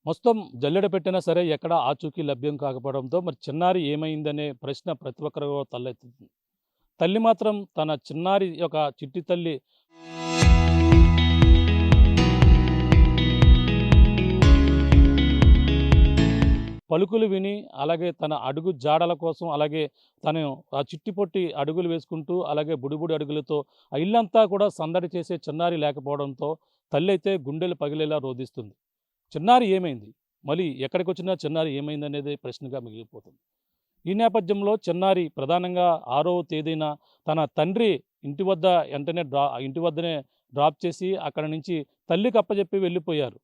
మొత్తం జల్లెడ పెట్టినా సరే ఎక్కడ ఆచూకీ లభ్యం కాకపోవడంతో మరి చిన్నారి ఏమైందనే ప్రశ్న ప్రతి ఒక్కరిలో తలెత్తుతుంది. తల్లి మాత్రం తన చిన్నారి యొక్క చిట్టి తల్లి పలుకులు విని, అలాగే తన అడుగు జాడల కోసం, అలాగే తను ఆ చిట్టి పొట్టి అడుగులు వేసుకుంటూ, అలాగే బుడిబుడి అడుగులతో ఆ ఇల్లంతా కూడా సందడి చేసే చిన్నారి లేకపోవడంతో తల్లయితే గుండెలు పగిలేలా రోదిస్తుంది. చిన్నారి ఏమైంది? మళ్ళీ ఎక్కడికొచ్చినా చిన్నారి ఏమైందనేదే ప్రశ్నగా మిగిలిపోతుంది. ఈ నేపథ్యంలో చిన్నారి ప్రధానంగా 6వ తేదీన తన తండ్రి ఇంటి వద్దనే డ్రాప్ చేసి అక్కడి నుంచి తల్లికి అప్పజెప్పి వెళ్ళిపోయారు.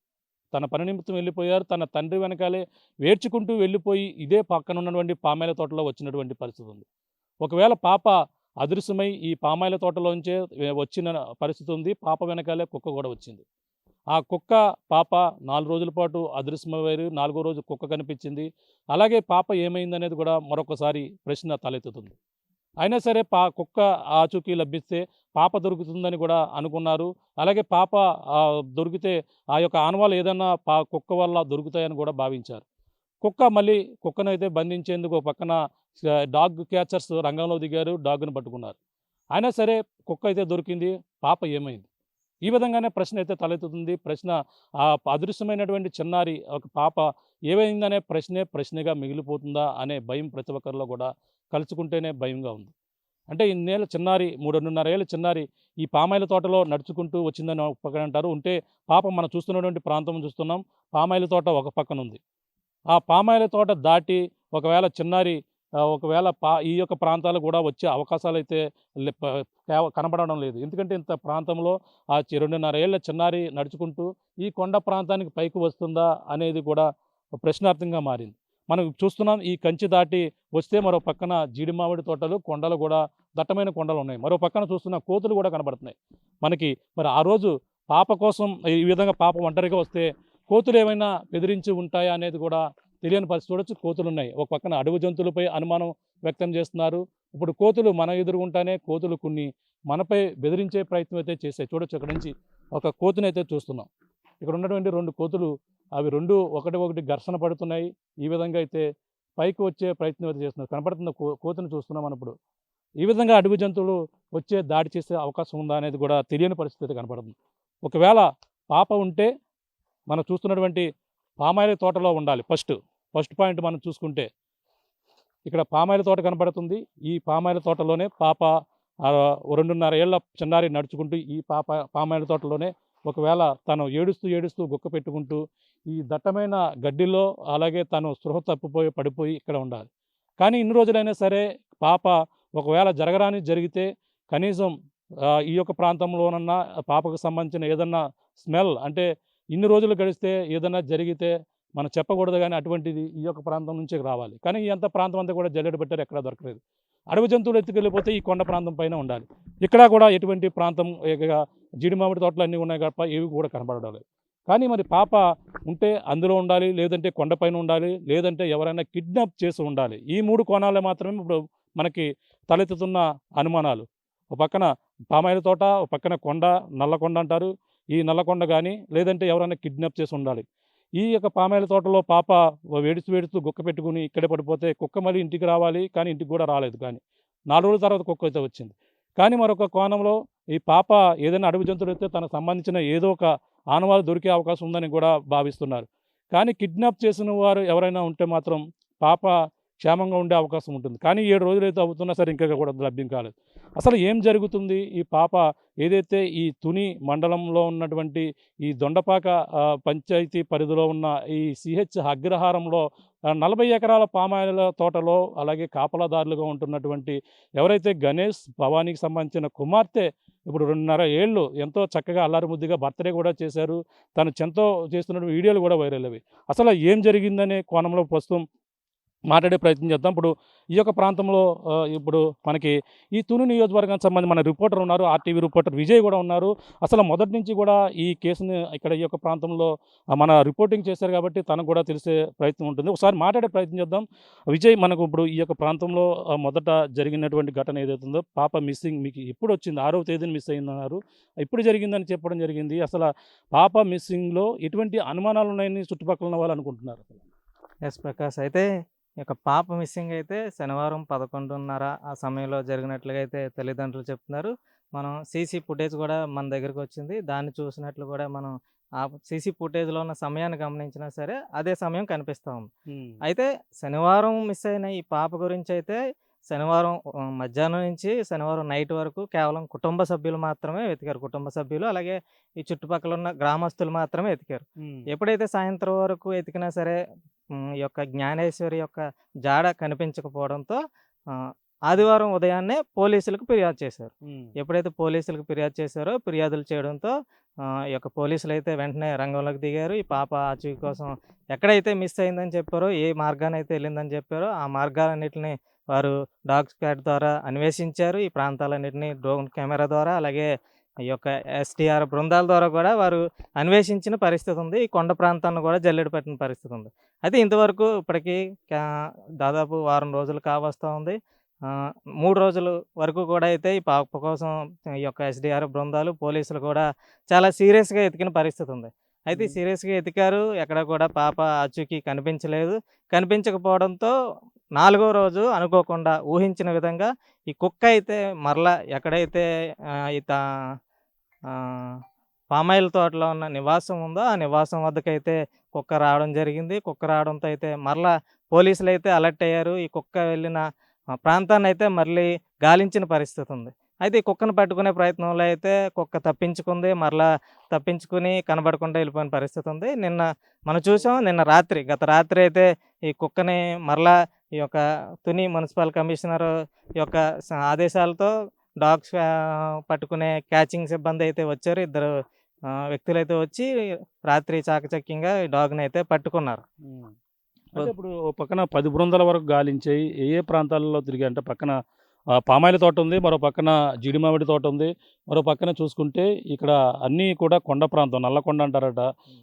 తన పని నిమిత్తం వెళ్ళిపోయారు. తన తండ్రి వెనకాలే ఏడ్చుకుంటూ వెళ్ళిపోయి ఇదే పక్కన ఉన్నటువంటి పామాయిల తోటలో వచ్చినటువంటి పరిస్థితి ఉంది. ఒకవేళ పాప అదృశ్యమై ఈ పామాయిల తోటలోంచే వచ్చిన పరిస్థితి ఉంది. పాప వెనకాలే కుక్క కూడా వచ్చింది. ఆ కుక్క, పాప 4 రోజుల పాటు అదృశ్యమయ్యారు. 4గో రోజు కుక్క కనిపించింది. అలాగే పాప ఏమైందనేది కూడా మరొకసారి ప్రశ్న తలెత్తుతుంది. అయినా సరే కుక్క ఆచూకీ లభిస్తే పాప దొరుకుతుందని కూడా అనుకున్నారు. అలాగే పాప దొరికితే ఆ యొక్క ఆనవాళ్ళు ఏదన్నా కుక్క వల్ల దొరుకుతాయని కూడా భావించారు. కుక్కనైతే బంధించేందుకు ఒక పక్కన డాగ్ క్యాచర్స్ రంగంలో దిగారు. డాగ్‌ని పట్టుకున్నారు. అయినా సరే కుక్క అయితే దొరికింది. పాప ఏమైంది? ఈ విధంగానే ప్రశ్న అయితే తలెత్తుతుంది. అదృశ్యమైనటువంటి చిన్నారి ఒక పాప ఏమైందనే ప్రశ్నగా మిగిలిపోతుందా అనే భయం ప్రతి ఒక్కరిలో కూడా కలుసుకుంటేనే భయంగా ఉంది. అంటే ఇన్నేళ్ల చిన్నారి 3.5 ఏళ్ల చిన్నారి ఈ పామాయిల తోటలో నడుచుకుంటూ వచ్చిందని ఒక పక్కన అంటారు. పాపం మనం చూస్తున్నటువంటి ప్రాంతం చూస్తున్నాం. పామాయిల తోట ఒక పక్కనుంది. ఆ పామాయిల తోట దాటి ఒకవేళ చిన్నారి ఒకవేళ ఈ యొక్క ప్రాంతాలకు కూడా వచ్చే అవకాశాలైతే లె ప కనబడడం లేదు. ఎందుకంటే ఇంత ప్రాంతంలో 2.5 ఏళ్ల చిన్నారి నడుచుకుంటూ ఈ కొండ ప్రాంతానికి పైకి వస్తుందా అనేది కూడా ప్రశ్నార్థకంగా మారింది. మనం చూస్తున్నాం ఈ కంచి దాటి వస్తే మరో పక్కన జీడి మామిడి తోటలు, కొండలు కూడా దట్టమైన కొండలున్నాయి. మరో పక్కన చూస్తున్న కోతులు కూడా కనబడుతున్నాయి. మనకి మరి ఆ రోజు పాప కోసం ఈ విధంగా పాప ఒంటరిగా వస్తే కోతులేమైనా బెదిరించి ఉంటాయా అనేది కూడా తెలియని పరిస్థితి చూడొచ్చు. కోతులున్నాయి. ఒక పక్కన అడవి జంతువులపై అనుమానం వ్యక్తం చేస్తున్నారు. ఇప్పుడు కోతులు మన ఎదురుగుంటానే కోతులు కొన్ని మనపై బెదిరించే ప్రయత్నం అయితే చేశాయి. చూడొచ్చు అక్కడి నుంచి ఒక కోతినైతే చూస్తున్నాం. ఇక్కడ ఉన్నటువంటి 2 కోతులు అవి 2 ఒకటి ఘర్షణ పడుతున్నాయి. ఈ విధంగా అయితే పైకి వచ్చే ప్రయత్నం అయితే చేస్తున్నారు. కనపడుతున్న కోతిని చూస్తున్నాం మనం ఇప్పుడు. ఈ విధంగా అడవి జంతువులు దాడి చేసే అవకాశం ఉందా అనేది కూడా తెలియని పరిస్థితి అయితే కనపడుతుంది. ఒకవేళ పాప ఉంటే మనం చూస్తున్నటువంటి పామాయిల తోటలో ఉండాలి. ఫస్ట్ పాయింట్ మనం చూసుకుంటే ఇక్కడ పామాయిల తోట కనపడుతుంది. ఈ పామాయిల తోటలోనే పాప 2.5 ఏళ్ల చిన్నారి నడుచుకుంటూ ఈ పామాయిల తోటలోనే ఒకవేళ తను ఏడుస్తూ గుక్క పెట్టుకుంటూ ఈ దట్టమైన గడ్డిలో అలాగే తను స్పృహ తప్పిపోయి పడిపోయి ఇక్కడ ఉండాలి. కానీ ఇన్ని రోజులైనా సరే పాప ఒకవేళ జరిగితే కనీసం ఈ యొక్క ప్రాంతంలోనన్నా పాపకు సంబంధించిన ఏదన్నా స్మెల్ అంటే ఇన్ని రోజులు గడిస్తే ఏదన్నా జరిగితే మనం చెప్పకూడదు గానీ అటువంటిది ఈ యొక్క ప్రాంతం నుంచే రావాలి. కానీ ఈ ప్రాంతం అంతా కూడా జల్లెడ పెట్టారు. ఎక్కడా దొరకలేదు. అడవి జంతువులు ఎత్తుకెళ్ళిపోతే ఈ కొండ ప్రాంతం పైన ఉండాలి. ఇక్కడ కూడా ఎటువంటి ప్రాంతం జీడి మామిడి తోటలు అన్నీ ఉన్నాయి తప్ప ఏవి కూడా కనబడడం లేదు. కానీ మరి పాప ఉంటే అందులో ఉండాలి, లేదంటే కొండపైన ఉండాలి, లేదంటే ఎవరైనా కిడ్నాప్ చేసి ఉండాలి. ఈ 3 కోణాలు మాత్రమే ఇప్పుడు మనకి తలెత్తుతున్న అనుమానాలు. ఒక పక్కన పామాయిల తోట, ఒక పక్కన కొండ, నల్లకొండ అంటారు. ఈ నల్లకొండ కానీ లేదంటే ఎవరైనా కిడ్నాప్ చేసి ఉండాలి. ఈ యొక్క పామాయిల తోటలో పాప ఏడుస్తూ గుక్క పెట్టుకుని ఇక్కడే పడిపోతే కుక్క మళ్ళీ ఇంటికి రావాలి. కానీ ఇంటికి కూడా రాలేదు. కానీ 4 రోజుల తర్వాత కుక్క అయితే వచ్చింది. కానీ మరొక కోణంలో ఈ పాప ఏదైనా అడవి జంతువులైతే తనకు సంబంధించిన ఏదో ఒక ఆనవాలు దొరికే అవకాశం ఉందని కూడా భావిస్తున్నారు. కానీ కిడ్నాప్ చేసిన వారు ఎవరైనా ఉంటే మాత్రం పాప క్షేమంగా ఉండే అవకాశం ఉంటుంది. కానీ 7 రోజులైతే అవుతున్నా సరే ఇంకా కూడా లభ్యం కాలేదు. అసలు ఏం జరుగుతుంది? ఈ పాప ఏదైతే ఈ తుని మండలంలో ఉన్నటువంటి ఈ దొండపాక పంచాయతీ పరిధిలో ఉన్న ఈ సిహెచ్ అగ్రహారంలో 40 ఎకరాల పామాయిల తోటలో అలాగే కాపలాదారులుగా ఉంటున్నటువంటి ఎవరైతే గణేష్, భవానీకి సంబంధించిన కుమార్తె ఇప్పుడు 2.5 ఏళ్ళు ఎంతో చక్కగా అల్లారుముద్దుగా బర్త్‌డే కూడా చేశారు. తను చెంతో చేస్తున్న వీడియోలు కూడా వైరల్ అయ్యాయి. అసలు ఏం జరిగిందనే కోణంలో ప్రస్తుతం మాట్లాడే ప్రయత్నం చేద్దాం. ఇప్పుడు ఈ యొక్క ప్రాంతంలో ఇప్పుడు మనకి ఈ తుని నియోజకవర్గానికి సంబంధించి మన రిపోర్టర్ ఉన్నారు. ఆర్‌టీవీ రిపోర్టర్ విజయ్ గూడా ఉన్నారు. అసలు మొదటి నుంచి గూడా ఈ కేసుని ఇక్కడ ఈ యొక్క ప్రాంతంలో మన రిపోర్టింగ్ చేశారు గాబట్టి తనకు గూడా తెలిసే ప్రయత్నం ఉంటుంది. ఒకసారి మాట్లాడే ప్రయత్నం చేద్దాం. విజయ్, మనకు ఇప్పుడు ఈ యొక్క ప్రాంతంలో మొదట జరిగినటువంటి ఘటన ఏదైతే ఉందో పాప మిస్సింగ్ మీకు ఎప్పుడొచ్చింది? 6వ తేదీన మిస్ అయిందన్నారు. ఎప్పుడు జరిగిందని చెప్పడం జరిగింది. అసల పాప మిస్సింగ్‌లో ఎటువంటి అనుమానాలున్నాయని చుట్టుపక్కల ఉన్న వాళ్ళు అనుకుంటున్నారు అసలు? యెస్ ప్రకాష్. అయితే ఈ యొక్క పాప మిస్సింగ్ అయితే శనివారం 11:30 ఆ సమయంలో జరిగినట్లుగా అయితే తల్లిదండ్రులు చెప్తున్నారు. మనం సీసీ ఫుటేజ్ కూడా మన దగ్గరకొచ్చింది. దాన్ని చూసినట్లు కూడా మనం ఆ సీసీ ఫుటేజ్‌లో ఉన్న సమయాన్ని గమనించినా సరే అదే సమయం కనిపిస్తా ఉంది. హ్మ్. అయితే శనివారం మిస్ అయిన ఈ పాప గురించైతే శనివారం మధ్యాహ్నం నుంచి శనివారం నైట్ వరకు కేవలం కుటుంబ సభ్యులు మాత్రమే వెతికారు. కుటుంబ సభ్యులు అలాగే ఈ చుట్టుపక్కల ఉన్న గ్రామస్తులు మాత్రమే వెతికారు. హ్మ్. ఎప్పుడైతే సాయంత్రం వరకు ఎతికినా సరే ఈ యొక్క జ్ఞానేశ్వరి యొక్క జాడ కనిపించకపోవడంతో ఆహ్, ఆదివారం ఉదయాన్నే పోలీసులకు ఫిర్యాదు చేశారు. హ్మ్. ఎప్పుడైతే పోలీసులకు ఫిర్యాదు చేశారో ఫిర్యాదులు చేయడంతో ఈ యొక్క పోలీసులైతే వెంటనే రంగంలోకి దిగారు. ఈ పాప ఆచూకీ కోసం ఎక్కడైతే మిస్ అయిందని చెప్పారో, ఏ మార్గానైతే ఎళ్ళిందని చెప్పారో ఆ మార్గాలన్నిటిని వారు డాగ్ స్క్వాడ్ ద్వారా అన్వేషించారు. ఈ ప్రాంతాలన్నిటిని డ్రోన్ కెమెరా ద్వారా అలాగే ఈ యొక్క ఎస్‌డీఆర్ బృందాల ద్వారా కూడా వారు అన్వేషించిన పరిస్థితి ఉంది. ఈ కొండ ప్రాంతాన్ని కూడా జల్లెడ పట్టిన పరిస్థితి ఉంది. అయితే ఇంతవరకు ఇప్పటికి కా దాదాపు వారం రోజులు కావస్తా ఉంది. 3 రోజులు వరకు కూడా అయితే ఈ పాప కోసం ఈ యొక్క ఎస్‌డీఆర్ బృందాలు, పోలీసులు కూడా చాలా సీరియస్‌గా ఎతికిన పరిస్థితి ఉంది. అయితే హ్మ్. సీరియస్‌గా ఎతికారు. ఎక్కడ కూడా పాప ఆచూకీ కనిపించలేదు. కనిపించకపోవడంతో 4గో రోజు అనుకోకుండా ఊహించిన విధంగా ఈ కుక్క అయితే మరలా ఎక్కడైతే ఈ ఆహ్, పామాయిల్ తోటలో ఉన్న నివాసం ఉందో, ఆ నివాసం వద్దకైతే కుక్క రావడం జరిగింది. కుక్క రావడంతో అయితే మరలా పోలీసులైతే అలర్ట్ అయ్యారు. ఈ కుక్క వెళ్ళిన ప్రాంతాన్నయితే మళ్ళీ గాలించిన పరిస్థితి ఉంది. అయితే ఈ కుక్కను పట్టుకునే ప్రయత్నంలో అయితే కుక్క తప్పించుకుంది. మరలా తప్పించుకుని కనబడకుండా వెళ్ళిపోయిన పరిస్థితి ఉంది. నిన్న మనం చూసాం. నిన్న రాత్రి గత రాత్రి అయితే ఈ కుక్కని మరలా ఈ యొక్క తుని మున్సిపల్ కమిషనర్ యొక్క ఆదేశాలతో డాగ్స్ పట్టుకునే క్యాచింగ్ సిబ్బంది అయితే వచ్చారు. ఇద్దరు వ్యక్తులైతే వచ్చి రాత్రి చాకచక్యంగా ఈ డాగ్‌నైతే పట్టుకున్నారు. హ్మ్. అంటే ఇప్పుడు ఓ పక్కన 10 బృందాల వరకు గాలించాయి. ఏ ఏ ప్రాంతాలలో తిరిగాయి? అంటే పక్కన పామాయిల్ తోట ఉంది. మరో పక్కన జీడి మామిడి తోట ఉంది. మరో పక్కన చూసుకుంటే ఇక్కడ అన్నీ కూడా కొండ ప్రాంతం. నల్లకొండ అంటారట.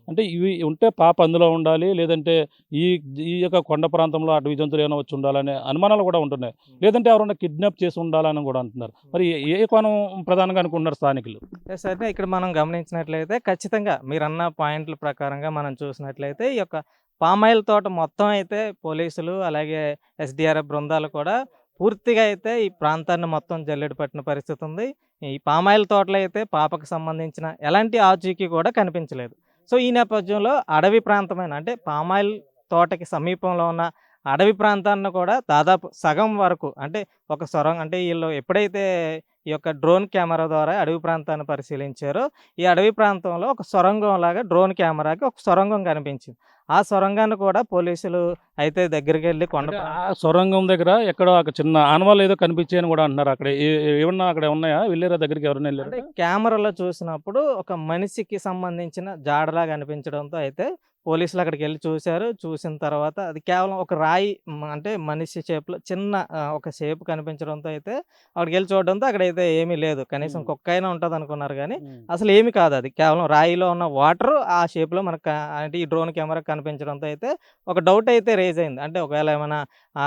అంటే ఇవి ఉంటే పాప అందులో ఉండాలి. లేదంటే ఈ ఈ యొక్క కొండ ప్రాంతంలో అటవీ జంతువులు ఏమైనా వచ్చి ఉండాలనే అనుమానాలు కూడా ఉంటున్నాయి. లేదంటే ఎవరైనా కిడ్నాప్ చేసి ఉండాలని కూడా అంటున్నారు. మరి ఏ కోణం ప్రధానంగా అనుకుంటున్నారు స్థానికులు? యెస్. అయితే ఇక్కడ మనం గమనించినట్లయితే ఖచ్చితంగా మీరన్న పాయింట్ల ప్రకారంగా మనం చూసినట్లయితే ఈ యొక్క పామాయిల్ తోట మొత్తం అయితే పోలీసులు అలాగే ఎస్‌డీఆర్‌ఎఫ్ బృందాలు కూడా పూర్తిగా అయితే ఈ ప్రాంతాన్ని మొత్తం జల్లెడ పట్టిన పరిస్థితి ఉంది. ఈ పామాయిల్ తోటలో అయితే పాపకు సంబంధించిన ఎలాంటి ఆచూకీ కూడా కనిపించలేదు. సో, ఈ నేపథ్యంలో అడవి ప్రాంతమైన అంటే పామాయిల్ తోటకి సమీపంలో ఉన్న అడవి ప్రాంతాన్ని కూడా దాదాపు సగం వరకు అంటే ఒక అంటే ఈళ్ళు ఎప్పుడైతే ఈ యొక్క డ్రోన్ కెమెరా ద్వారా అడవి ప్రాంతాన్ని పరిశీలించారో, ఈ అడవి ప్రాంతంలో ఒక సొరంగంలాగా డ్రోన్ కెమెరాకి ఒక సొరంగం కనిపించింది. ఆ సొరంగాన్ని కూడా పోలీసులు అయితే దగ్గరికెళ్ళి కొండ అంటే ఆ సొరంగం దగ్గర ఎక్కడో ఒక చిన్న ఆనవాళ్ళు ఏదో కనిపించాయని కూడా అంటున్నారు. అక్కడ ఏమన్నా అక్కడ ఉన్నాయా? వెళ్లారా దగ్గరికి ఎవరైనా అంటే ఎళ్లారా? కెమెరాలో చూసినప్పుడు ఒక మనిషికి సంబంధించిన జాడలాగా అనిపించడంతో అయితే పోలీసులు అక్కడికెళ్ళి చూసారు. చూసిన తర్వాత అది కేవలం ఒక రాయి అంటే మనిషి షేప్‌లో చిన్న ఒక షేప్ కనిపించడంతో అయితే అక్కడికెళ్ళి చూడడంతో అక్కడైతే ఏమీ లేదు. కనీసం హ్మ్. కుక్కయినా ఉంటదనుకున్నారు గానీ హ్మ్. అసలు ఏమి కాదది. కేవలం రాయిలో ఉన్న వాటరు ఆ షేప్‌లో మనకు అంటే ఈ డ్రోన్ కెమెరాకి కనిపించడంతో అయితే ఒక డౌట్ అయితే రైజ్ అయింది. అంటే ఒకవేళ ఏమైనా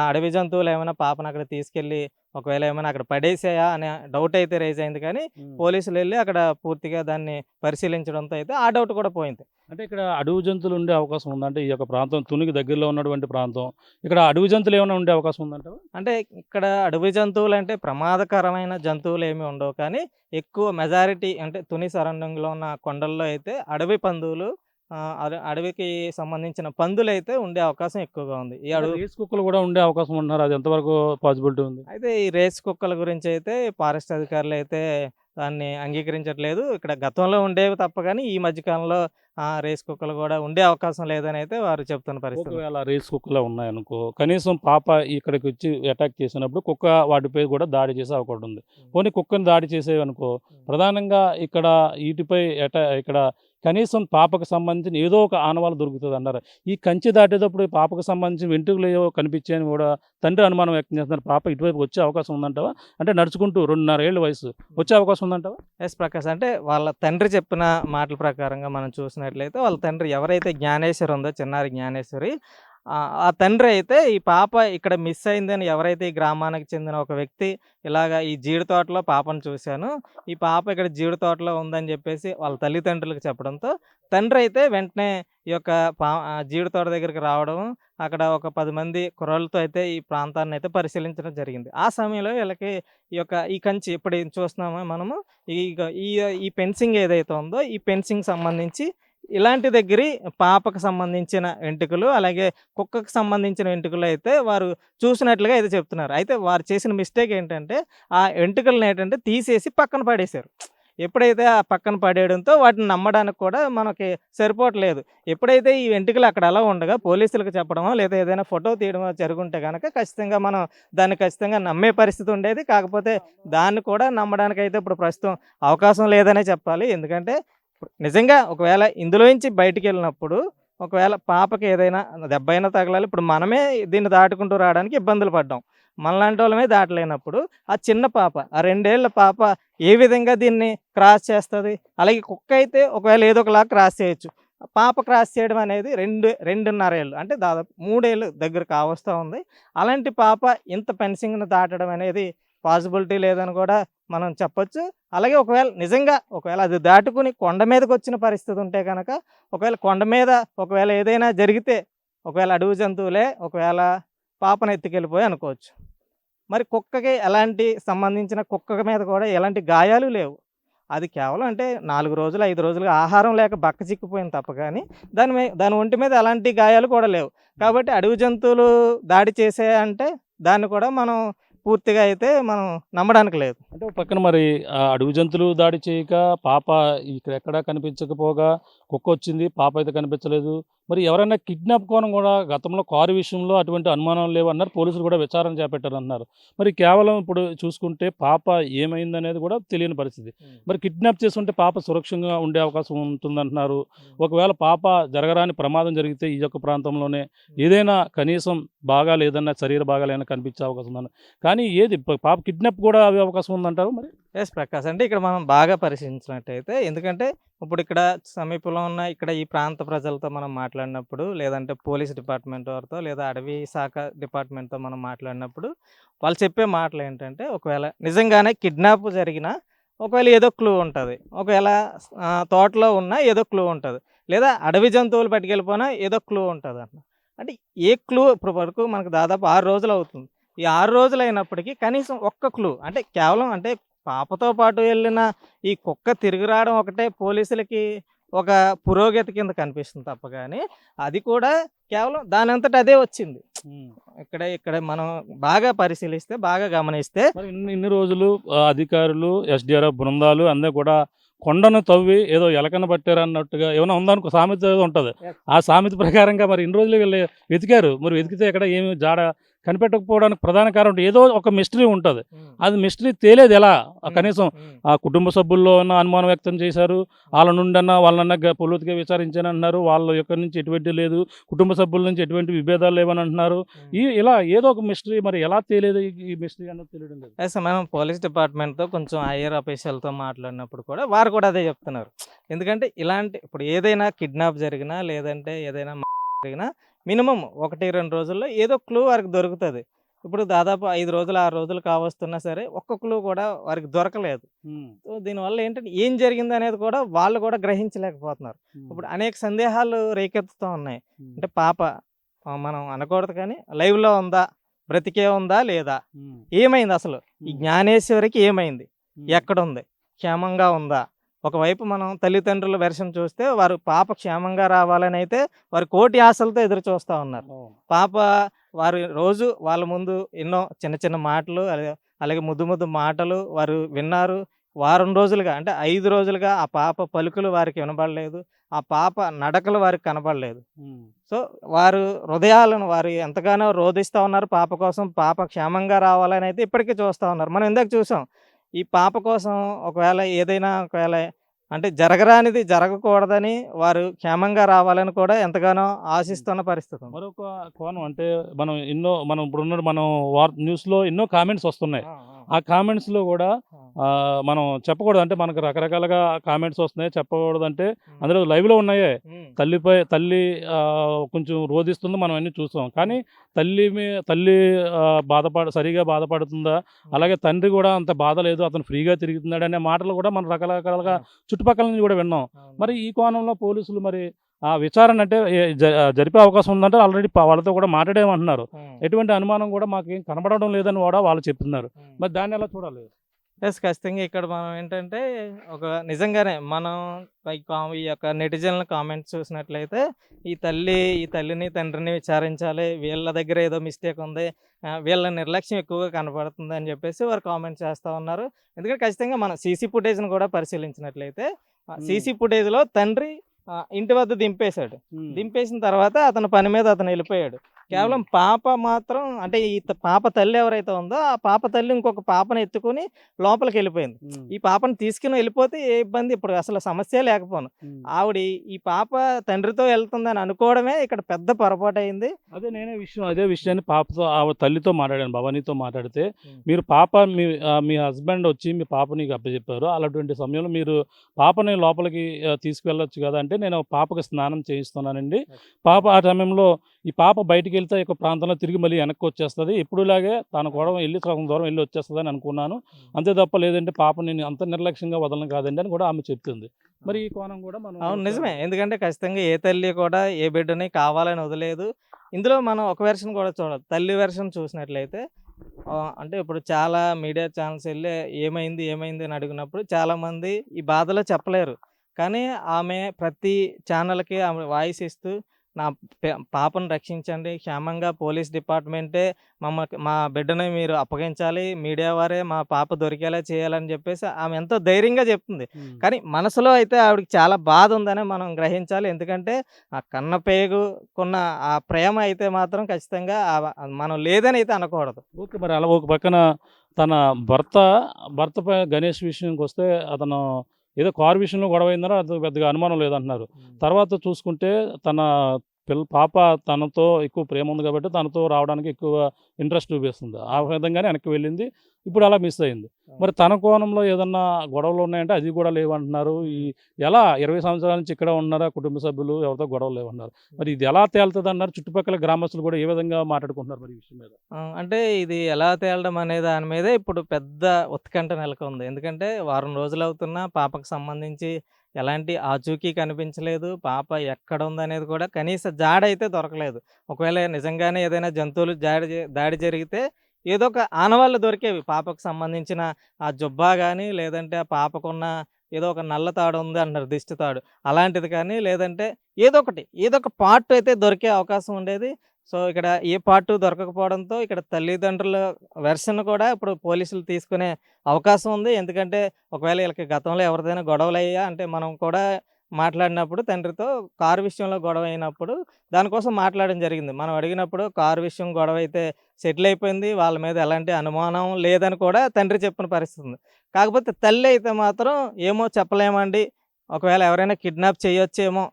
అడవి జంతువులేమైనా పాపను అక్కడ తీసుకెళ్ళి ఒకవేళ ఏమైనా అక్కడ పడేసాయా అనే డౌట్ అయితే రైజ్ అయింది కానీ హ్మ్. పోలీసులెళ్లి అక్కడ పూర్తిగా దాన్ని పరిశీలించడంతో అయితే ఆ డౌట్ కూడా పోయింది. అంటే ఇక్కడ అడవి జంతువులు ఉండే అవకాశం ఉందా? అంటే ఈ యొక్క ప్రాంతం తునికి దగ్గరలో ఉన్నటువంటి ప్రాంతం. ఇక్కడ అడవి జంతువులు ఏమైనా ఉండే అవకాశం ఉందంటావా? అంటే ఇక్కడ అడవి జంతువులంటే ప్రమాదకరమైన జంతువులేమి ఉండవు కానీ ఎక్కువ మెజారిటీ అంటే తుని సరౌండింగ్‌లో ఉన్న కొండల్లో అయితే అడవి పందులు అడవికి సంబంధించిన పందులైతే ఉండే అవకాశం ఎక్కువగా ఉంది. ఈ అంటే అడవి రేస్ కుక్కలు కూడా ఉండే అవకాశం ఉంటున్నారు. అది ఎంతవరకు పాసిబిలిటీ ఉంది? అయితే ఈ రేస్ కుక్కల గురించయితే ఫారెస్ట్ అధికారులైతే దాన్ని అంగీకరించట్లేదు. ఇక్కడ గతంలో ఉండేవి తప్ప గాని, ఈ మధ్య కాలంలో రేస్ కుక్కలు గూడా ఉండే అవకాశం లేదనైతే వారు చెప్తున్న పరిస్థితి. ఒకవేళ రేస్ కుక్కలే ఉన్నాయనుకో, కనీసం పాప ఇక్కడికొచ్చి అటాక్ చేసినప్పుడు కుక్క వాటిపై కూడా దాడి చేసే అవకాశం ఉంది. హ్మ్. పోనీ కుక్కని దాడి చేసేవనుకో, హ్మ్. ప్రధానంగా ఇక్కడ ఈటిపై ఇక్కడ కనీసం పాపకు సంబంధించిన ఏదో ఒక ఆనవాళ్ళు దొరుకుతుంది అన్నారు. ఈ కంచె దాటేటప్పుడు ఈ పాపకు సంబంధించిన వెంట్రుకలు ఏవో కనిపించాయని కూడా తండ్రి అనుమానం వ్యక్తం చేస్తున్నారు. పాప ఇటువైపు వచ్చే అవకాశం ఉందంటావా? అంటే నడుచుకుంటూ 2.5 ఏళ్ల వయసు వచ్చే అవకాశం ఉందంటావా? ఎస్ ప్రకాష్, అంటే వాళ్ళ తండ్రి చెప్పిన మాటల ప్రకారంగా మనం చూసినట్లయితే వాళ్ళ తండ్రి ఎవరైతే జ్ఞానేశ్వరి ఉందో, చిన్నారి జ్ఞానేశ్వరి, ఆ తండ్రి అయితే ఈ పాప ఇక్కడ మిస్ అయిందని ఎవరైతే ఈ గ్రామానికి చెందిన ఒక వ్యక్తి ఇలాగ ఈ జీడి తోటలో పాపను చూశాను, ఈ పాప ఇక్కడ జీడి తోటలో ఉందని చెప్పేసి వాళ్ళ తల్లిదండ్రులకు చెప్పడంతో తండ్రి అయితే వెంటనే ఈ యొక్క జీడి తోట దగ్గరికి రావడం, అక్కడ ఒక 10 మంది కుర్రోళ్ళతో అయితే ఈ ప్రాంతాన్ని అయితే పరిశీలించడం జరిగింది. ఆ సమయంలో వీళ్ళకి ఈ కంచి ఇప్పుడు ఏం చూస్తున్నామో మనము, ఈ ఈ ఈ ఫెన్సింగ్ ఏదైతే ఉందో ఈ ఫెన్సింగ్ సంబంధించి ఇలాంటి దగ్గరి పాపకు సంబంధించిన వెంట్రుకలు, అలాగే కుక్కకు సంబంధించిన వెంట్రుకలు అయితే వారు చూసినట్లుగా అయితే చెప్తున్నారు. అయితే వారు చేసిన మిస్టేక్ ఏంటంటే ఆ వెంట్రుకలను ఏంటంటే తీసేసి పక్కన పడేశారు. ఎప్పుడైతే ఆ పక్కన పడేయడంతో వాటిని నమ్మడానికి కూడా మనకి సరిపోవట్లేదు. ఎప్పుడైతే ఈ వెంట్రుకలు అక్కడ అలా ఉండగా పోలీసులకు చెప్పడమో లేదా ఏదైనా ఫోటో తీయడమో జరుగుంటే గనక ఖచ్చితంగా మనం దాన్ని ఖచ్చితంగా నమ్మే పరిస్థితి ఉండేది. కాకపోతే దాన్ని కూడా నమ్మడానికైతే ఇప్పుడు ప్రస్తుతం అవకాశం లేదనే చెప్పాలి. ఎందుకంటే నిజంగా ఒకవేళ ఇందులోంచి బయటికెళ్ళినప్పుడు ఒకవేళ పాపకి ఏదైనా దెబ్బైనా తగలాలి. ఇప్పుడు మనమే దీన్ని దాటుకుంటూ రావడానికి ఇబ్బందులు పడ్డాం. మనలాంటి వాళ్ళమే దాటలేనప్పుడు ఆ చిన్న పాప, ఆ 2 ఏళ్ల పాప ఏ విధంగా దీన్ని క్రాస్ చేస్తది? అలాగే కుక్క అయితే ఒకవేళ ఏదో ఒకలాగా క్రాస్ చేయొచ్చు. పాప క్రాస్ చేయడం అనేది 2.5 ఏళ్ళు, అంటే దాదాపు 3 ఏళ్ళు దగ్గర కావస్తా ఉంది. అలాంటి పాప ఇంత ఫెన్సింగ్‌ని దాటడం అనేది పాసిబిలిటీ లేదని కూడా మనం చెప్పొచ్చు. అలాగే ఒకవేళ అది దాటుకుని కొండ మీదకొచ్చిన పరిస్థితి ఉంటే గనక, ఒకవేళ కొండ మీద ఒకవేళ ఏదైనా జరిగితే, ఒకవేళ అడవి జంతువులే ఒకవేళ పాపను ఎత్తుకెళ్ళిపోయాయి అనుకోవచ్చు. మరి కుక్కకి సంబంధించిన కుక్క మీద కూడా ఎలాంటి గాయాలు లేవు. అది కేవలం అంటే 4 రోజులు, 5 రోజులుగా ఆహారం లేక బక్క చిక్కిపోయింది తప్ప కానీ దాని ఒంటి మీద ఎలాంటి గాయాలు కూడా లేవు. కాబట్టి అడవి జంతువులు దాడి చేసాయంటే దాన్ని కూడా మనం పూర్తిగా అయితే మనం నమ్మడానికి లేదు. అంటే ఒక పక్కన మరి అడవి జంతువులు దాడి చేయక, పాప ఇక్కడెక్కడా కనిపించకపోగా కుక్కొచ్చింది, పాప అయితే కనిపించలేదు. మరి ఎవరైనా కిడ్నాప్ కోణం కూడా గతంలో కారు విషయంలో అటువంటి అనుమానాలు లేవన్నారు. పోలీసులు కూడా విచారణ చేపట్టారన్నారు. మరి కేవలం ఇప్పుడు చూసుకుంటే పాప ఏమైందనేది కూడా తెలియని పరిస్థితి. మరి కిడ్నాప్ చేసుకుంటే పాప సురక్షంగా ఉండే అవకాశం ఉంటుందంటున్నారు. ఒకవేళ పాప జరగరాని ప్రమాదం జరిగితే ఈ యొక్క ప్రాంతంలోనే ఏదైనా కనీసం భాగాలు ఏదన్నా శరీర భాగాలు ఏమైనా కనిపించే అవకాశం ఉందన్న. కానీ ఏది పాప కిడ్నాప్ కూడా అయ్యే అవకాశం ఉందంటారు మరి? ఎస్ ప్రకాష్, అంటే ఇక్కడ మనం బాగా పరిశీలించినట్టయితే, ఎందుకంటే ఇప్పుడు ఇక్కడ సమీపంలో ఉన్న ఇక్కడ ఈ ప్రాంత ప్రజలతో మనం మాట్లాడినప్పుడు, లేదంటే పోలీస్ డిపార్ట్మెంట్ వారితో లేదా అడవి శాఖ డిపార్ట్మెంట్తో మనం మాట్లాడినప్పుడు వాళ్ళు చెప్పే మాటలు ఏంటంటే, ఒకవేళ నిజంగానే కిడ్నాప్ జరిగినా ఒకవేళ ఏదో క్లూ ఉంటుంది, ఒకవేళ తోటలో ఉన్న ఏదో క్లూ ఉంటుంది, లేదా అడవి జంతువులు పట్టుకెళ్ళిపోయినా ఏదో క్లూ ఉంటుంది అన్న. అంటే ఏ క్లూ ఇప్పటి వరకు మనకు దాదాపు 6 రోజులు అవుతుంది. ఈ 6 రోజులు అయినప్పటికీ కనీసం ఒక్క క్లూ, అంటే కేవలం అంటే పాపతో పాటు వెళ్ళిన ఈ కుక్క తిరిగి రావడం ఒకటే పోలీసులకి ఒక పురోగతి కింద కనిపిస్తుంది తప్ప కానీ, అది కూడా కేవలం దానంతట అదే వచ్చింది. ఇక్కడ మనం బాగా పరిశీలిస్తే, బాగా గమనిస్తే మరి ఇన్ని రోజులు అధికారులు, ఎస్డిఆర్ఎఫ్ బృందాలు అందరూ కూడా కొండను తవ్వి ఏదో ఎలకన పట్టారు అన్నట్టుగా ఏమైనా ఉందనుకో, సామెత ఏదో ఉంటుంది. ఆ సామెత ప్రకారంగా మరి ఇన్ని రోజులు వీళ్ళు వెతికారు. మరి వెతికితే ఎక్కడ ఏమి జాడ కనిపెట్టకపోవడానికి ప్రధాన కారణం ఏదో ఒక మిస్టరీ ఉంటుంది. అది మిస్టరీ తేలేదు ఎలా? కనీసం ఆ కుటుంబ సభ్యుల్లో ఉన్న అనుమానం వ్యక్తం చేశారు. వాళ్ళ నుండన్నా వాళ్ళన్నా పొలుతుగా విచారించానంటున్నారు. వాళ్ళ యొక్క నుంచి ఎటువంటి లేదు, కుటుంబ సభ్యుల నుంచి ఎటువంటి విభేదాలు లేవని అంటున్నారు. ఇలా ఏదో ఒక మిస్టరీ, మరి ఎలా తేలేదు ఈ మిస్టరీ అన్నది తెలియడం లేదు. ఎస్, మనం పోలీస్ డిపార్ట్మెంట్తో కొంచెం హైయర్ ఆఫీషియల్తో మాట్లాడినప్పుడు కూడా వారు కూడా అదే చెప్తున్నారు. ఎందుకంటే ఇప్పుడు ఏదైనా కిడ్నాప్ జరిగినా లేదంటే ఏదైనా జరిగినా మినిమం 1-2 రోజుల్లో ఏదో క్లూ వారికి దొరుకుతుంది. ఇప్పుడు దాదాపు 5 రోజులు 6 రోజులు కావస్తున్నా సరే ఒక్క క్లూ కూడా వారికి దొరకలేదు. సో దీనివల్ల ఏంటంటే ఏం జరిగింది అనేది కూడా వాళ్ళు కూడా గ్రహించలేకపోతున్నారు. ఇప్పుడు అనేక సందేహాలు రేకెత్తుతూ ఉన్నాయి. అంటే పాప మనం అనకూడదు కానీ లైవ్లో ఉందా, బ్రతికే ఉందా లేదా, ఏమైంది అసలు, ఈ జ్ఞానేశ్వరికి ఏమైంది, ఎక్కడుంది, క్షేమంగా ఉందా? ఒకవైపు మనం తల్లిదండ్రుల వెర్షన్ చూస్తే వారు పాప క్షేమంగా రావాలని అయితే వారు కోటి ఆశలతో ఎదురు చూస్తూ ఉన్నారు. పాప వారు రోజు వాళ్ళ ముందు ఎన్నో చిన్న చిన్న మాటలు, అలాగే ముద్దు మాటలు వారు విన్నారు. వారం రోజులుగా అంటే 5 రోజులుగా ఆ పాప పలుకులు వారికి వినబడలేదు, ఆ పాప నడకలు వారికి కనబడలేదు. సో వారు హృదయాలను వారు ఎంతగానో రోధిస్తూ ఉన్నారు పాప కోసం, పాప క్షేమంగా రావాలని అయితే ఇప్పటికీ చూస్తూ ఉన్నారు. మనం ఇందాక చూసాం, ఈ పాప కోసం ఒకవేళ అంటే జరగరానిది జరగకూడదని వారు క్షేమంగా రావాలని కూడా ఎంతగానో ఆశిస్తున్న పరిస్థితి ఉంది. మరొక కోణం అంటే మనం ఇప్పుడున్న న్యూస్‌లో ఎన్నో కామెంట్స్ వస్తున్నాయి. ఆ కామెంట్స్‌లో గూడా మనం చెప్పకూడదు. అంటే మనకు రకరకాలుగా కామెంట్స్ వస్తున్నాయి. చెప్పకూడదంటే అందులో లైవ్‌లో ఉన్నాయే. తల్లి కొంచెం రోదిస్తుంది. మనం అన్నీ చూసాం. కానీ తల్లి సరిగ్గా బాధపడుతుందా? అలాగే తండ్రి గూడా అంత బాధ లేదు. అతను ఫ్రీగా తిరుగుతున్నాడనే మాటలు గూడా మనం రకరకాలుగా చుట్టుపక్కల నుంచి గూడా విన్నాం. మరి ఈ కోణంలో పోలీసులు మరి ఆ విచారణ అంటే జరిపే అవకాశం ఉందంటే ఆల్రెడీ వాళ్ళతో కూడా మాట్లాడామంటున్నారు. ఎటువంటి అనుమానం కూడా మాకేం కనబడడం లేదని కూడా వాళ్ళు చెప్తున్నారు. మరి దాన్ని ఎలా చూడాలి? ఖచ్చితంగా ఇక్కడ మనం ఏంటంటే ఒక నిజంగానే మనం ఈ యొక్క నెటిజన్ల కామెంట్స్ చూసినట్లయితే ఈ తల్లిని తండ్రిని విచారించాలి, వీళ్ళ దగ్గర ఏదో మిస్టేక్ ఉంది, వీళ్ళ నిర్లక్ష్యం ఎక్కువగా కనపడుతుంది అని చెప్పేసి వారు కామెంట్ చేస్తూ ఉన్నారు. ఎందుకంటే ఖచ్చితంగా మనం సీసీ ఫుటేజ్ని కూడా పరిశీలించినట్లయితే సీసీ ఫుటేజ్లో తండ్రి ఇంటి వద్ద దింపేశాడు. దింపేసిన తర్వాత అతని పని మీద అతను వెళ్ళిపోయాడు. కేవలం పాప మాత్రం అంటే పాప తల్లి ఎవరైతే ఉందో ఆ పాప తల్లి ఇంకొక పాపను ఎత్తుకొని లోపలికి వెళ్ళిపోయింది. ఈ పాపను తీసుకుని వెళ్ళిపోతే ఏ ఇబ్బంది ఇప్పుడు అసలు సమస్య లేకపోను. ఆవిడ ఈ పాప తండ్రితో వెళ్తుందని అనుకోవడమే ఇక్కడ పెద్ద పొరపాటు అయింది. అదే విషయాన్ని ఆవిడ తల్లితో మాట్లాడాను, భవానీతో మాట్లాడితే మీరు మీ హస్బెండ్ వచ్చి మీ పాపని అప్పచెప్పారు. అలాంటి సమయంలో మీరు పాపని లోపలికి తీసుకువెళ్ళొచ్చు కదా అంటే, నేను పాపకి స్నానం చేయిస్తున్నానండి. పాప ఆ సమయంలో ఈ పాప బయటికి వెళ్తే ఒక ప్రాంతంలో తిరిగి మళ్ళీ వెనక్కి వచ్చేస్తుంది. ఎప్పుడులాగే తన కూడా సగం దూరం వెళ్ళి వచ్చేస్తుంది అని అనుకున్నాను. అంతే తప్ప లేదంటే పాప నేను అంత నిర్లక్ష్యంగా వదలను కాదండి అని కూడా ఆమె చెప్తుంది. మరి ఈ కోణం కూడా మనం అవును నిజమే. ఎందుకంటే ఖచ్చితంగా ఏ తల్లి కూడా ఏ బిడ్డని కావాలని వదిలేదు. ఇందులో మనం ఒక వెర్షన్ కూడా చూడాలి. తల్లి వెర్షన్ చూసినట్లయితే అంటే ఇప్పుడు చాలా మీడియా ఛానల్స్ వెళ్ళి ఏమైంది అని అడిగినప్పుడు చాలామంది ఈ బాధలో చెప్పలేరు. కానీ ఆమె ప్రతి ఛానల్‌కి ఆమె వాయిస్ ఇస్తూ నా పాపను రక్షించండి, క్షేమంగా పోలీస్ డిపార్ట్మెంటే మా బిడ్డని మీరు అప్పగించాలి, మీడియా వారే మా పాప దొరికేలా చేయాలని చెప్పేసి ఆమె ఎంతో ధైర్యంగా చెప్తుంది. కానీ మనసులో అయితే ఆవిడకి చాలా బాధ ఉందని మనం గ్రహించాలి. ఎందుకంటే ఆ కన్న పేగుకున్న ఆ ప్రేమ అయితే మాత్రం ఖచ్చితంగా మనం లేదని అయితే అనకూడదు. ఓకే. మరి అలా ఒక పక్కన తన భర్తపై గణేష్ విషయానికి వస్తే అతను ఏదో కారు విషయంలో గొడవైందనో అది పెద్దగా అనుమానం లేదంటున్నారు. తర్వాత చూసుకుంటే తన పాప తనతో ఎక్కువ ప్రేమ ఉంది కాబట్టి తనతో రావడానికి ఎక్కువ ఇంట్రెస్ట్ చూపిస్తుంది. ఆ విధంగానే వెనక్కి వెళ్ళింది. ఇప్పుడు అలా మిస్ అయింది. మరి తన కోణంలో ఏదన్నా గొడవలు ఉన్నాయంటే అది కూడా లేవంటున్నారు. ఎలా 20 సంవత్సరాల నుంచి ఇక్కడే ఉంటున్నారా కుటుంబ సభ్యులు, ఎవరితో గొడవలు లేవన్నారు. మరి ఇది ఎలా తేలుతదన్నారు? చుట్టుపక్కల గ్రామస్తులు కూడా ఏ విధంగా మాట్లాడుకుంటున్నారు మరి ఈ విషయం మీద? అంటే ఇది ఎలా తేలడం అనే దాని మీదే ఇప్పుడు పెద్ద ఉత్కంఠ నెలకొంది. ఎందుకంటే వారం రోజులవుతున్నా పాపకు సంబంధించి ఎలాంటి ఆచూకీ కనిపించలేదు. పాప ఎక్కడుందనేది కూడా కనీస జాడైతే దొరకలేదు. ఒకవేళ నిజంగానే ఏదైనా జంతువులు దాడి జరిగితే ఏదో ఒక ఆనవాళ్ళు దొరికేవి. పాపకు సంబంధించిన ఆ జుబ్బా గానీ, లేదంటే ఆ పాపకున్న ఏదో ఒక నల్ల తాడు ఉంది అంటారు, దిష్టి తాడు. అలాంటిది కానీ, లేదంటే ఏదో ఒక పార్ట్ అయితే దొరికే అవకాశం ఉండేది. సో, ఇక్కడ ఏ పార్టు దొరకకపోవడంతో ఇక్కడ తల్లిదండ్రుల వెర్షన్ కూడా ఇప్పుడు పోలీసులు తీసుకునే అవకాశం ఉంది. ఎందుకంటే ఒకవేళ వీళ్ళకి గతంలో ఎవరిదైనా గొడవలయ్యాయా అంటే మనం కూడా మాట్లాడినప్పుడు తండ్రితో కారు విషయంలో గొడవ అయినప్పుడు దానికోసం మాట్లాడడం జరిగింది. మనం అడిగినప్పుడు కారు విషయం గొడవ అయితే సెటిల్ అయిపోయింది. వాళ్ళ మీద ఎలాంటి అనుమానం లేదని కూడా తండ్రి చెప్పిన పరిస్థితి ఉంది. కాకపోతే తల్లి అయితే మాత్రం ఏమో చెప్పలేమండి. ఒకవేళ ఎవరైనా కిడ్నాప్ చేయొచ్చేమో,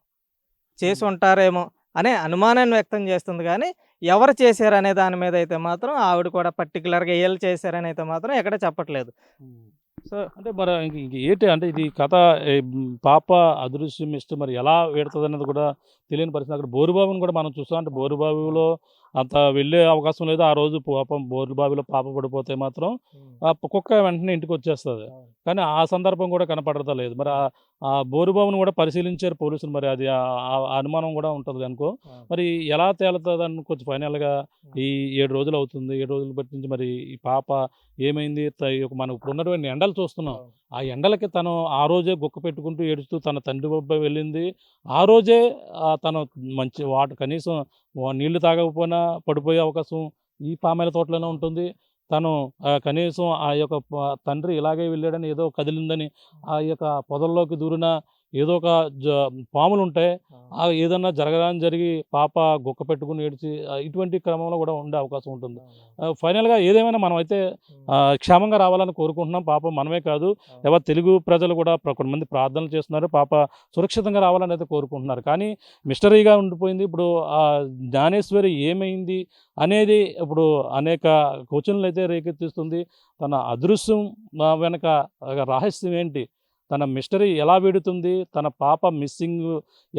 చేసి ఉంటారేమో అనే అనుమానాన్ని వ్యక్తం చేస్తుంది గానీ, ఎవరు చేశారనే దాని మీద అయితే మాత్రం ఆవిడ కూడా పర్టిక్యులర్‌గా ఈళ్ళు చేశారని అయితే మాత్రం ఎక్కడ చెప్పట్లేదు. సో, అంటే మరి ఏంటి అంటే ఇది కథ పాప అదృశ్యం ఇష్టం మరి ఎలా వీడతదన్నది కూడా తెలియని పరిస్థితి. అక్కడ బోరుబావిని కూడా మనం చూసాం. అంటే బోరుబావిలో అంత వెళ్ళే అవకాశం లేదు. ఆ రోజు పాపం బోరుబావిలో పాప పడిపోతే మాత్రం కుక్క వెంటనే ఇంటికొచ్చేస్తది. కానీ ఆ సందర్భం కూడా కనపడతలేదు. మరి ఆ బోరుబావిని కూడా పరిశీలించారు పోలీసులు. మరి అది అనుమానం కూడా ఉంటది అనుకో. మరి ఎలా తేలుతదని కొంచెం ఫైనల్‌గా ఈ 7 రోజులు అవుతుంది. 7 రోజులు బట్టి నుంచి మరి ఈ పాప ఏమైంది? మనం ఇప్పుడున్నటువంటి ఎండలు చూస్తున్నాం. ఆ ఎండలకి తను ఆ రోజే గుక్క పెట్టుకుంటూ ఏడుస్తూ తన తండ్రి వద్ద వెళ్ళింది. ఆ రోజే తను మంచి కనీసం నీళ్లు తాగకపోయినా పడిపోయే అవకాశం ఈ పామాయిల తోటలోనే ఉంటుంది. తను కనీసం ఆ యొక్క తండ్రి ఇలాగే వెళ్ళాడని ఏదో కదిలిందని ఆ యొక్క పొదల్లోకి దూరిన ఏదో ఒక పాములు ఉంటాయి, ఏదన్నా జరగరాని జరిగి పాప గుక్క పెట్టుకుని ఏడ్చి ఇటువంటి క్రమంలో కూడా ఉండే అవకాశం ఉంటుంది. ఫైనల్గా ఏదేమైనా మనమైతే క్షేమంగా రావాలని కోరుకుంటున్నాం. పాప మనమే కాదు, ఎవరు తెలుగు ప్రజలు కూడా కొంతమంది ప్రార్థనలు చేస్తున్నారు, పాప సురక్షితంగా రావాలని అయితే కోరుకుంటున్నారు. కానీ మిస్టరీగా ఉండిపోయింది. ఇప్పుడు జ్ఞానేశ్వరి ఏమైంది అనేది ఇప్పుడు అనేక క్వశ్చన్లు అయితే రేకెత్తిస్తుంది. తన అదృశ్యం వెనక రహస్యం ఏంటి, తన మిస్టరీ ఎలా వీడుతుంది, తన పాప మిస్సింగ్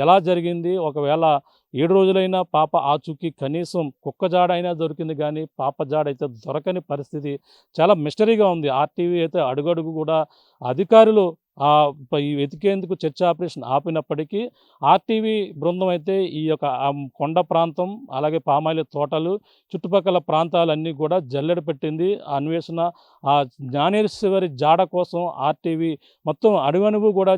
ఎలా జరిగింది, ఒకవేళ 7 రోజులైనా పాప ఆచూకీ కనీసం కుక్క జాడ అయినా దొరికింది, కానీ పాప జాడ అయితే దొరకని పరిస్థితి చాలా మిస్టరీగా ఉంది. ఆర్టీవీ అయితే అడుగడుగు కూడా అధికారులు ఈ వెతికేందుకు చర్చ్ ఆపరేషన్ ఆపినప్పటికీ ఆర్టీవీ బృందం అయితే ఈ యొక్క కొండ ప్రాంతం, అలాగే పామాయిల తోటలు, చుట్టుపక్కల ప్రాంతాలన్నీ కూడా జల్లెడ పెట్టింది. అన్వేషణ జ్ఞానేశ్వరి జాడ కోసం ఆర్టీవీ మొత్తం అడుగనుగు కూడా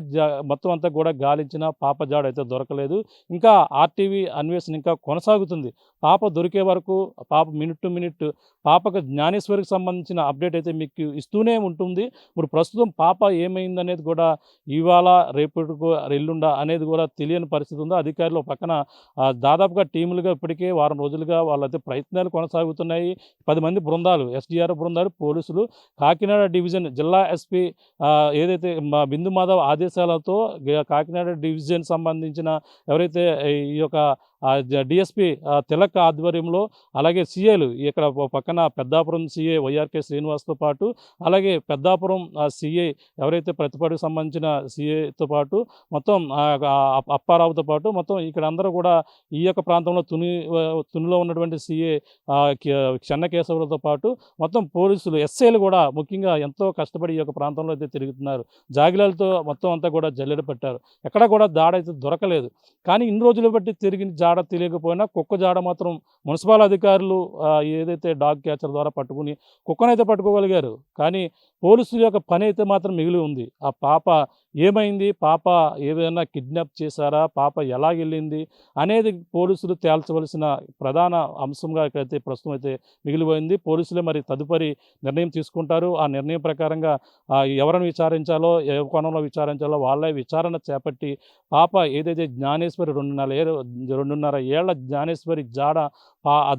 మొత్తం అంతా కూడా గాలించిన పాప జాడ అయితే దొరకలేదు. ఇంకా ఆర్టీవీ అన్వేషణ ఇంకా కొనసాగుతుంది. పాప దొరికే వరకు పాప మినిట్ టు మినిట్ పాపకు జ్ఞానేశ్వరికి సంబంధించిన అప్డేట్ అయితే మీకు ఇస్తూనే ఉంటుంది. ఇప్పుడు ప్రస్తుతం పాప ఏమైందనేది కూడా ఇవాళ రేపటికో ఎల్లుండా అనేది కూడా తెలియని పరిస్థితి ఉంది. అధికారులు పక్కన దాదాపుగా టీములుగా ఇప్పటికే వారం రోజులుగా వాళ్ళైతే ప్రయత్నాలు కొనసాగుతున్నాయి. 10 మంది బృందాలు, ఎస్డీఆర్ఎఫ్ బృందాలు, పోలీసులు, కాకినాడ డివిజన్ జిల్లా ఎస్పీ ఏదైతే బిందు మాధవ్ ఆదేశాలతో కాకినాడ డివిజన్ సంబంధించిన ఎవరైతే ఈ యొక్క డిఎస్పీ తిలక్ ఆధ్వర్యంలో, అలాగే సీఏలు ఇక్కడ పక్కన పెద్దాపురం సీఏ వైఆర్కే శ్రీనివాస్తో పాటు, అలాగే పెద్దాపురం సీఏ ఎవరైతే ప్రతిపాడుకు సంబంధించిన సీఏతో పాటు మొత్తం అప్పారావుతో పాటు మొత్తం ఇక్కడ అందరూ కూడా ఈ యొక్క ప్రాంతంలో తునిలో ఉన్నటువంటి సీఏ చెన్నకేశవులతో పాటు మొత్తం పోలీసులు, ఎస్ఐలు కూడా ముఖ్యంగా ఎంతో కష్టపడి ఈ యొక్క ప్రాంతంలో అయితే తిరుగుతున్నారు. జాగిలాలతో మొత్తం అంతా కూడా జల్లెడ పెట్టారు. ఎక్కడ కూడా దాడైతే దొరకలేదు. కానీ ఇన్ని రోజులు బట్టి తిరిగిన జాడ తెలియకపోయినా కుక్క జాడ మాత్రం మున్సిపల్ అధికారులు ఏదైతే డాగ్ క్యాచర్ ద్వారా పట్టుకుని కుక్కనైతే పట్టుకోగలిగారు. కానీ పోలీసుల యొక్క పని అయితే మాత్రం మిగిలి ఉంది. ఆ పాప ఏమైంది, పాప ఏదైనా కిడ్నాప్ చేశారా, పాప ఎలాగెళ్ళింది అనేది పోలీసులు తేల్చవలసిన ప్రధాన అంశంగా అయితే ప్రస్తుతం అయితే మిగిలిపోయింది. పోలీసులే మరి తదుపరి నిర్ణయం తీసుకుంటారు. ఆ నిర్ణయం ప్రకారంగా ఎవరిని విచారించాలో, ఏ కోణంలో విచారించాలో వాళ్ళే విచారణ చేపట్టి పాప ఏదైతే జ్ఞానేశ్వరి 2.5 ఏళ్ల జ్ఞానేశ్వరి జాడ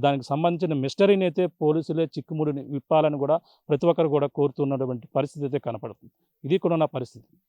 దానికి సంబంధించిన మిస్టరీని అయితే పోలీసులే చిక్కుముడిని విప్పాలని కూడా ప్రతి ఒక్కరు కూడా కోరుతున్నటువంటి పరిస్థితి అయితే కనపడుతుంది. ఇది కూడా నా పరిస్థితి.